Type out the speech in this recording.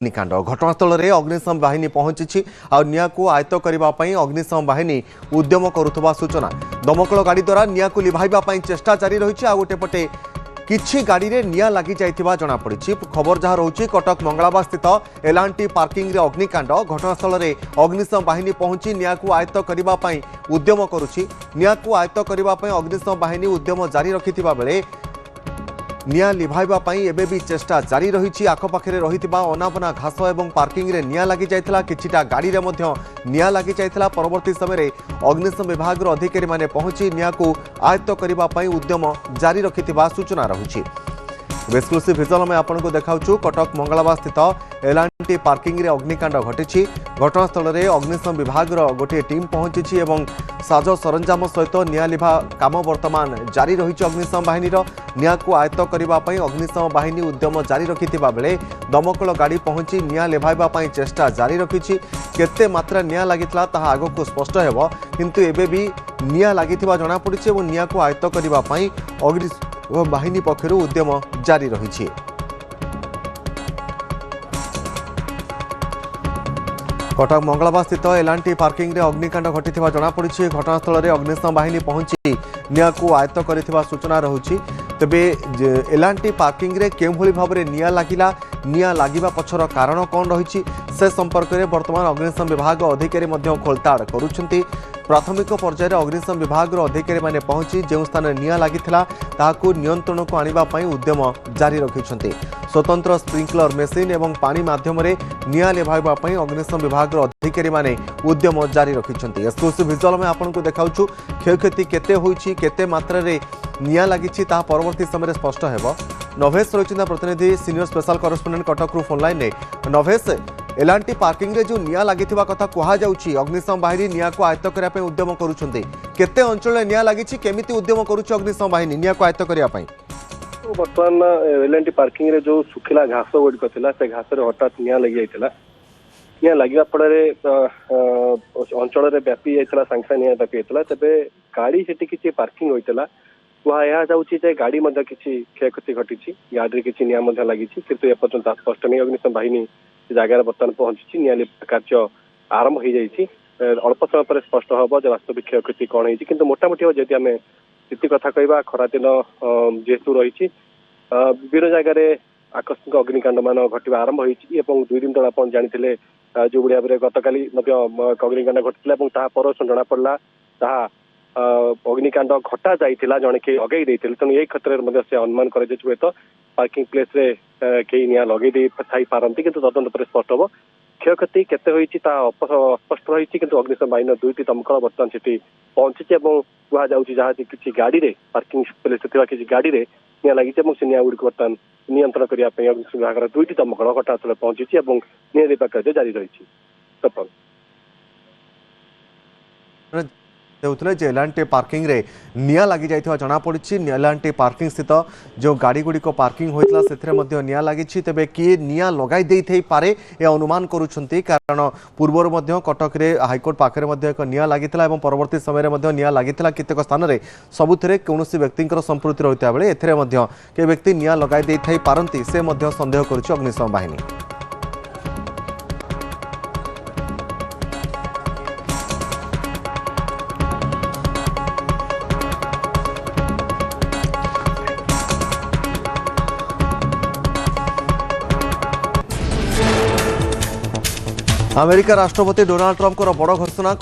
अग्निकांड घटनास्थल में अग्निशम बाहिनी पहुंची निया को आयत्त करने अग्निशम बाहिनी उद्यम करुवा सूचना दमकल गाड़ी द्वारा निया को लिभाइबा चेष्टा जारी रही गोटे पटे किछि गाड़ी रे निया लगी जाइथिबा जना पड़ी खबर जहाँ रोचे कटक मंगलाबा स्थित एलांटी पार्किंग रे अग्निकांड घटनास्थल में अग्निशम बाहिनी पहुंची निया को आयत्त करने उद्यम करुछि निया को आयत्त करने अग्निशम बाहिनी उद्यम जारी रखिथिबा बेले निया लिभाइबा एबे भी चेष्टा जारी रही आखपाखे रही अनाबना घास और पार्किंग रे निया लगी जाइथिला किछिटा गाड़ी रे मध्य निया लगी जाइथिला परवर्ती समय अग्निशम विभाग अधिकारी माने पहुंची निया को आयत्त करने उद्यम जारी रखिथिबा सूचना रहुछि। एक्सक्लूसिव विजुअल में आपको देखाऊँ कटक मंगलाबा स्थित एलांटी पार्किंग रे अग्निकांड घटी घटनास्थल में अग्निशम विभाग गोटे टीम पहुंची साज सरंजाम सहित निया लिभा काम वर्तमान जारी रही अग्निशम बाहिनी निया को आयत्त करने अग्निशम बाहिनी उद्यम जारी रखिथिबा बेले दमकल गाड़ी पहुंची निया लिभाइबा चेष्टा जारी रखी केते मात्रा निया लागिथिला ताहा आगको स्पष्ट हेबो किंतु एबे भी निया लागिथिबा जଣା पड़िছে और निया को आयत्त करने अग्निशम बाहिनी पक्षर उद्यम जारी रही। कटक मंगलाबा स्थित एलांटी पार्किंग रे अग्निकांड घटी जना पड़ी घटनास्थल में अग्निशम बाहिनी पहुंची निया को आयत्त कर सूचना रही तेबे एलांटी पार्किंग रे केउ भली भाव में निया लागिला निया लागिबा पछर कारण कौन रही से संपर्क में वर्तमान अग्निशम विभाग अधिकारी खोलताड़ करुछंती प्राथमिक पर्यायर अग्निशम विभाग अधिकारी माने पहुंची जो स्थान निया लागिथिला ताहाकू नियंत्रण को आनिबा पई उद्यम जारी रखिछंती स्वतंत्र स्प्रिंकलर मेसीन एवं पानी माध्यम निया लिभाइबा पई अग्निशम विभाग अधिकारी माने उद्यम जारी रखिछंती। एक्सक्लूसिव विजुअल में आपको देखाऊँ क्षयक्षति केते होईछि केते मात्रा रे निया लागिछि ता परवर्ती समय स्पष्ट हेबो। नभेश रचिंदा प्रतिनिधि सीनियर स्पेशल करेस्पोंडेंट कटक रु फोन लाइन ने नभेश एलांटी पार्किंग रे जो निया लागिथिबा कथा कुहा जाउछि अग्निशम बाहिनी निया को आयत्त करिया पे उद्यम करूछन्ते केते अंचल रे निया लागिछि केमिति उद्यम करूछ अग्निशम बाहिनी निया को आयत्त करिया पे वर्तमान एलांटी पार्किंग रे जो सुखिला घास गुड़िक थिला से घास रे हठात निया लगी जाइतिला निया लागिबा पड़े अंचल रे व्यापी जाइतिला संख्या निया व्यापी जाइतिला तबे गाड़ी सेठी किछि पार्किंग होइतिला वहाँ यह जाऊँगी जे गाड़ी किसी क्षयक्षति घटी गाड़ी किसी निया लगी किंतु एपर्यंत स्पष्ट नहीं अग्निशम बाहिनी जगार बर्तमान पहुंची निया कार्य आरंभ हो जाइए अल्प समय पर स्पष्ट हम जो वास्तविक क्षयक्षति कौन होती किंतु मोटामोटी जदि आम स्थिति कथा कहवा खरा दिन जेहेतु रही विभिन्न जगार आकस्मिक अग्निकांड मान घटवा आरंभ होती 2 दिन तले आप जानी जो भाव में गत काली अग्निकांड घटी पर जना पड़ा अग्निकांड घटा जाइथिला जने के लगे देइथिले तेणु यही क्षेत्र में से अनुमान कर तो पार्किंग प्लेस रे कई निया लगे दे थाई पारंती किंतु तदंत पर स्पष्ट हम क्षयक्षति केते होईछि ता अस्पष्ट रही किंतु अग्निशम बाहिनी 2टी दमकल बर्तमान सेठी पहुंची कह जाऊँगी जहाँ किसी गाड़ी रे पार्किंग प्लेस किसी गाड़ी रे निया लगी से निया गुड़ी बर्तमान नियंत्रण करने अग्निशम विभाग 2टी दमकल घटनास्थल पहुंची निया देवा कार्य जारी रही। देउथले एलांटी पार्किंग रे निया लगी जाइथिबा जना पड़ी एलांटी पार्किंग स्थित जो गाड़ी गुड़ी को पार्किंग होइतला सेथरे मध्ये निया लागिछि तेबे किए निया लगाई देइ थई पारे ए अनुमान करूछंती कारण पूर्वर मध्ये कटक रे हाईकोर्ट पाखरे मध्ये एक निया लागितला एवं परवर्ती समय रे मध्ये निया लागितला केतेक स्थान रे सबुथरे कोनोसी व्यक्तिंकर संपृक्ति रहिता बेले एथरे मध्ये के व्यक्ति निया लगाई देइ थई पारंती से मध्ये संदेह करूछि अग्निशम बाहिनी। अमेरिका राष्ट्रपति डोनाल्ड ट्रम्प बड़ घोषणा